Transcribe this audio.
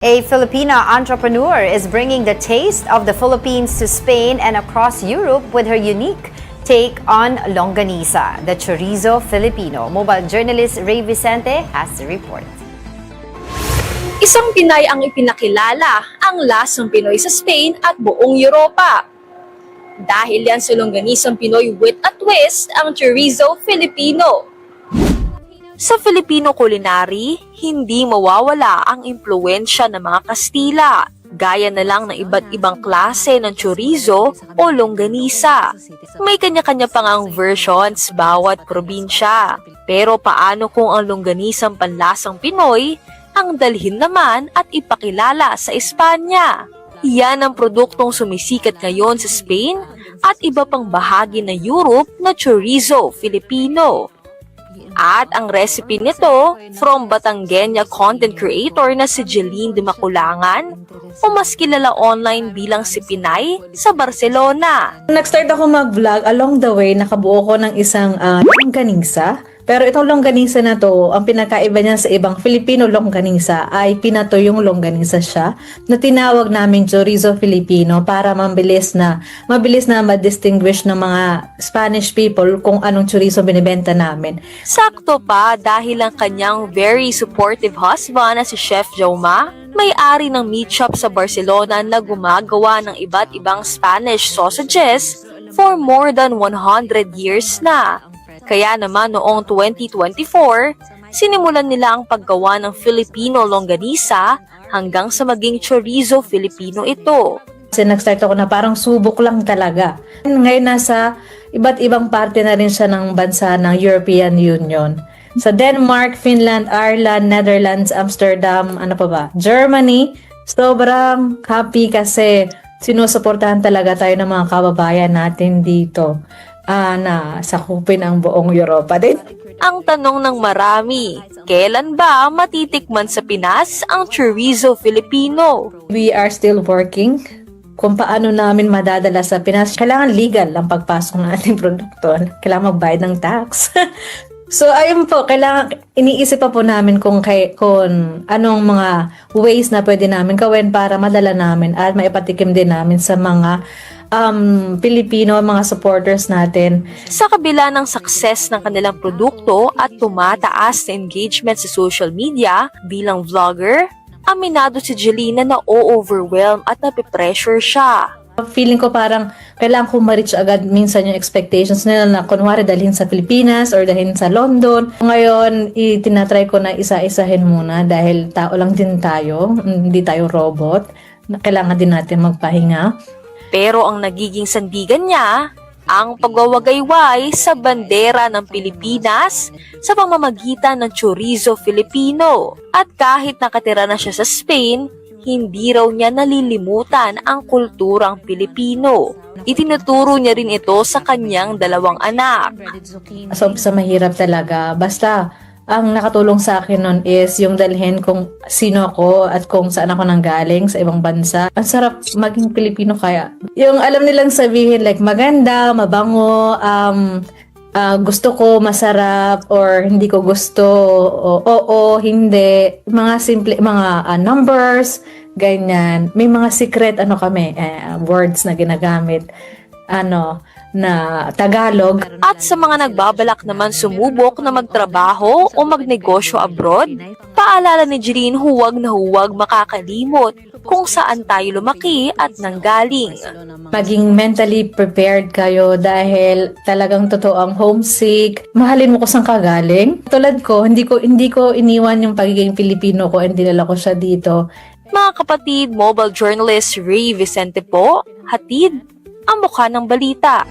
A Filipina entrepreneur is bringing the taste of the Philippines to Spain and across Europe with her unique take on longanisa, the chorizo Filipino. Mobile journalist Ray Vicente has the report. Isang Pinay ang ipinakilala ang lasang Pinoy sa Spain at buong Europa. Dahil yan sa longganisang Pinoy with a twist ang chorizo Filipino. Sa Filipino culinary, hindi mawawala ang impluwensya ng mga Kastila, gaya na lang ng iba't ibang klase ng chorizo o longganisa. May kanya-kanya pang ang versions bawat probinsya. Pero paano kung ang longganisang panlasang Pinoy ang dalhin naman at ipakilala sa Espanya? Yan ang produktong sumisikat ngayon sa Spain at iba pang bahagi ng Europe na chorizo Filipino. At ang recipe nito from Batangueña content creator na si Jeline de Maculangan o mas kilala online bilang si Pinay sa Barcelona. Nag-start ako mag-vlog, along the way nakabuo ko ng isang longganisa. Pero itong longganisa na to, ang pinakaiba niya sa ibang Filipino longganisa ay pinatoyong longganisa siya na tinawag namin chorizo Filipino para mabilis na ma-distinguish ng mga Spanish people kung anong chorizo binibenta namin. Sakto pa dahil ang kanyang very supportive husband na si Chef Joma, may-ari ng meat shop sa Barcelona na gumagawa ng iba't ibang Spanish sausages for more than 100 years na. Kaya naman noong 2024, sinimulan nila ang paggawa ng Filipino longganisa hanggang sa maging chorizo Filipino ito. Kasi nag-start ako na parang subok lang talaga. Ngayon nasa iba't ibang parte na rin siya ng bansa ng European Union. Sa Denmark, Finland, Ireland, Netherlands, Amsterdam, Germany. Sobrang happy kasi sinusuportahan talaga tayo ng mga kababayan natin dito. Na sakupin ang buong Europa din. Ang tanong ng marami, kailan ba matitikman sa Pinas ang chorizo Filipino? We are still working kung paano namin madadala sa Pinas. Kailangan legal ang pagpasok ng ating produkto. Kailangan magbayad ng tax. So ayun po, kailangan iniisip pa po namin kung anong mga ways na pwede namin gawin para madala namin at maipatikim din namin sa mga Pilipino, mga supporters natin. Sa kabila ng success ng kanilang produkto at tumataas na engagement sa social media bilang vlogger, aminado si Jelina na overwhelm at napipressure siya. Feeling ko parang kailangan ko ma-reach agad minsan yung expectations nila na kunwari dalhin sa Pilipinas or dalhin sa London. Ngayon, itinatry ko na isa-isahin muna dahil tao lang din tayo, hindi tayo robot. Kailangan din natin magpahinga. Pero ang nagiging sandigan niya, ang pagwawagayway sa bandera ng Pilipinas sa pamamagitan ng chorizo Filipino. At kahit nakatira na siya sa Spain, hindi raw niya nalilimutan ang kulturang Pilipino. Itinuturo niya rin ito sa kanyang 2 anak. So, sa mahirap talaga. Basta, ang nakatulong sa akin nun is yung dalhin kung sino ako at kung saan ako nanggaling sa ibang bansa. Ang sarap maging Pilipino kaya. Yung alam nilang sabihin like maganda, mabango, gusto ko, masarap, or hindi ko gusto, oo, hindi. Mga simple, mga numbers, ganyan. May mga secret, words na ginagamit. Na Tagalog. At sa mga nagbabalak naman sumubok na magtrabaho o magnegosyo abroad, paalala ni Jeline huwag na huwag makakalimot kung saan tayo lumaki at nanggaling. Maging mentally prepared kayo dahil talagang totoo ang homesick. Mahalin mo kung saan ka galing. Tulad ko, hindi ko iniwan yung pagiging Pilipino ko and dinala ko siya dito. Mga kapatid, mobile journalist Ray Vicente po, hatid ang mukha ng balita.